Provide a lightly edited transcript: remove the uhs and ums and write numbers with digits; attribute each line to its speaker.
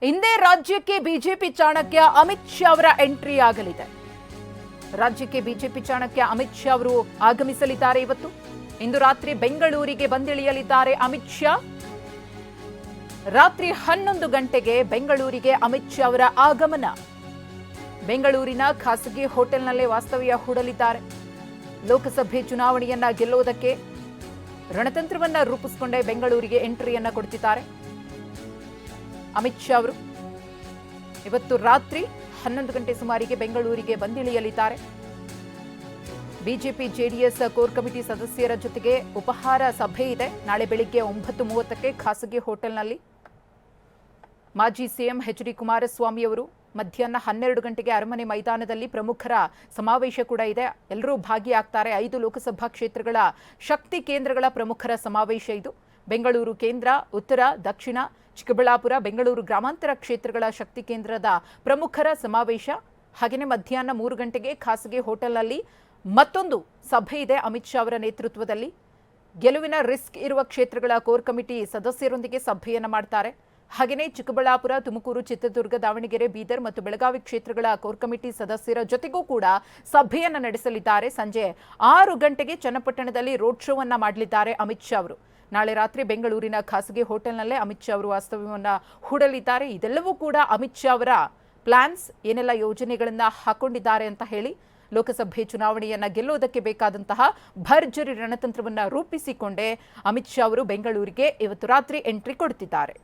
Speaker 1: ಇಂದೇ ರಾಜ್ಯಕ್ಕೆ ಬಿಜೆಪಿ ಚಾಣಕ್ಯ ಅಮಿತ್ ಶಾ ಅವರ ಎಂಟ್ರಿ ಆಗಲಿದೆ. ರಾಜ್ಯಕ್ಕೆ ಬಿಜೆಪಿ ಚಾಣಕ್ಯ ಅಮಿತ್ ಶಾ ಅವರು ಆಗಮಿಸಲಿದ್ದಾರೆ. ಇಂದು ರಾತ್ರಿ ಬೆಂಗಳೂರಿಗೆ ಬಂದಿಳಿಯಲಿದ್ದಾರೆ ಅಮಿತ್ ಶಾ. ರಾತ್ರಿ 11 ಗಂಟೆಗೆ ಬೆಂಗಳೂರಿಗೆ ಅಮಿತ್ ಶಾ ಅವರ ಆಗಮನ. ಬೆಂಗಳೂರಿನ ಖಾಸಗಿ ಹೋಟೆಲ್ನಲ್ಲೇ ವಾಸ್ತವ್ಯ ಹೂಡಲಿದ್ದಾರೆ. ಲೋಕಸಭೆ ಚುನಾವಣೆಯನ್ನ ಗೆಲ್ಲುವುದಕ್ಕೆ ರಣತಂತ್ರವನ್ನ ರೂಪಿಸಿಕೊಂಡೇ ಬೆಂಗಳೂರಿಗೆ ಎಂಟ್ರಿಯನ್ನ ಕೊಡ್ತಿದ್ದಾರೆ ಅಮಿತ್ ಶಾ ಅವರು. ಇವತ್ತು ರಾತ್ರಿ 11 ಗಂಟೆ ಸುಮಾರಿಗೆ ಬೆಂಗಳೂರಿಗೆ ಬಂದಿಳಿಯಲಿದ್ದಾರೆ. ಬಿಜೆಪಿ ಜೆಡಿಎಸ್ ಕೋರ್ ಕಮಿಟಿ ಸದಸ್ಯರ ಜೊತೆಗೆ ಉಪಹಾರ ಸಭೆ ಇದೆ. ನಾಳೆ ಬೆಳಿಗ್ಗೆ 9:30ಕ್ಕೆ ಖಾಸಗಿ ಹೋಟೆಲ್ನಲ್ಲಿ. ಮಾಜಿ ಸಿಎಂ ಎಚ್.ಡಿ. ಕುಮಾರಸ್ವಾಮಿ ಅವರು ಮಧ್ಯಾಹ್ನ 12 ಗಂಟೆಗೆ ಅರಮನೆ ಮೈದಾನದಲ್ಲಿ ಪ್ರಮುಖರ ಸಮಾವೇಶ ಕೂಡ ಇದೆ. ಎಲ್ಲರೂ ಭಾಗಿಯಾಗ್ತಾರೆ. 5 ಲೋಕಸಭಾ ಕ್ಷೇತ್ರಗಳ ಶಕ್ತಿ ಕೇಂದ್ರಗಳ ಪ್ರಮುಖರ ಸಮಾವೇಶ ಇದು. ಬೆಂಗಳೂರು ಕೇಂದ್ರ, ಉತ್ತರ, ದಕ್ಷಿಣ, ಚಿಕ್ಕಬಳ್ಳಾಪುರ, ಬೆಂಗಳೂರು ಗ್ರಾಮಾಂತರ ಕ್ಷೇತ್ರಗಳ ಶಕ್ತಿ ಕೇಂದ್ರದ ಪ್ರಮುಖರ ಸಮಾವೇಶ. ಹಾಗೆಯೇ ಮಧ್ಯಾಹ್ನ 3 ಗಂಟೆಗೆ ಖಾಸಗಿ ಹೋಟೆಲ್ನಲ್ಲಿ ಮತ್ತೊಂದು ಸಭೆ ಇದೆ ಅಮಿತ್ ಶಾ ಅವರ ನೇತೃತ್ವದಲ್ಲಿ. ಗೆಲುವಿನ ರಿಸ್ಕ್ ಇರುವ ಕ್ಷೇತ್ರಗಳ ಕೋರ್ ಕಮಿಟಿ ಸದಸ್ಯರೊಂದಿಗೆ ಸಭೆಯನ್ನು ಮಾಡ್ತಾರೆ. ಹಾಗೆಯೇ ಚಿಕ್ಕಬಳ್ಳಾಪುರ, ತುಮಕೂರು, ಚಿತ್ರದುರ್ಗ, ದಾವಣಗೆರೆ, ಬೀದರ್ ಮತ್ತು ಬೆಳಗಾವಿ ಕ್ಷೇತ್ರಗಳ ಕೋರ್ ಕಮಿಟಿ ಸದಸ್ಯರ ಜೊತೆಗೂ ಕೂಡ ಸಭೆಯನ್ನು ನಡೆಸಲಿದ್ದಾರೆ. ಸಂಜೆ 6 ಗಂಟೆಗೆ ಚನ್ನಪಟ್ಟಣದಲ್ಲಿ ರೋಡ್ ಶೋವನ್ನ ಮಾಡಲಿದ್ದಾರೆ ಅಮಿತ್ ಶಾ ಅವರು. ನಾಳೆ ರಾತ್ರಿ ಬೆಂಗಳೂರಿನ ಖಾಸಗಿ ಹೋಟೆಲ್ನಲ್ಲೇ ಅಮಿತ್ ಶಾ ಅವರು ವಾಸ್ತವ್ಯವನ್ನು ಹೂಡಲಿದ್ದಾರೆ. ಇದೆಲ್ಲವೂ ಕೂಡ ಅಮಿತ್ ಶಾ ಅವರ ಪ್ಲಾನ್ಸ್, ಏನೆಲ್ಲ ಯೋಜನೆಗಳನ್ನ ಹಾಕೊಂಡಿದ್ದಾರೆ ಅಂತ ಹೇಳಿ ಲೋಕಸಭೆ ಚುನಾವಣೆಯನ್ನ ಗೆಲ್ಲುವುದಕ್ಕೆ ಬೇಕಾದಂತಹ ಭರ್ಜರಿ ರಣತಂತ್ರವನ್ನ ರೂಪಿಸಿಕೊಂಡೇ ಅಮಿತ್ ಶಾ ಅವರು ಬೆಂಗಳೂರಿಗೆ ಇವತ್ತು ರಾತ್ರಿ ಎಂಟ್ರಿ ಕೊಡ್ತಿದ್ದಾರೆ.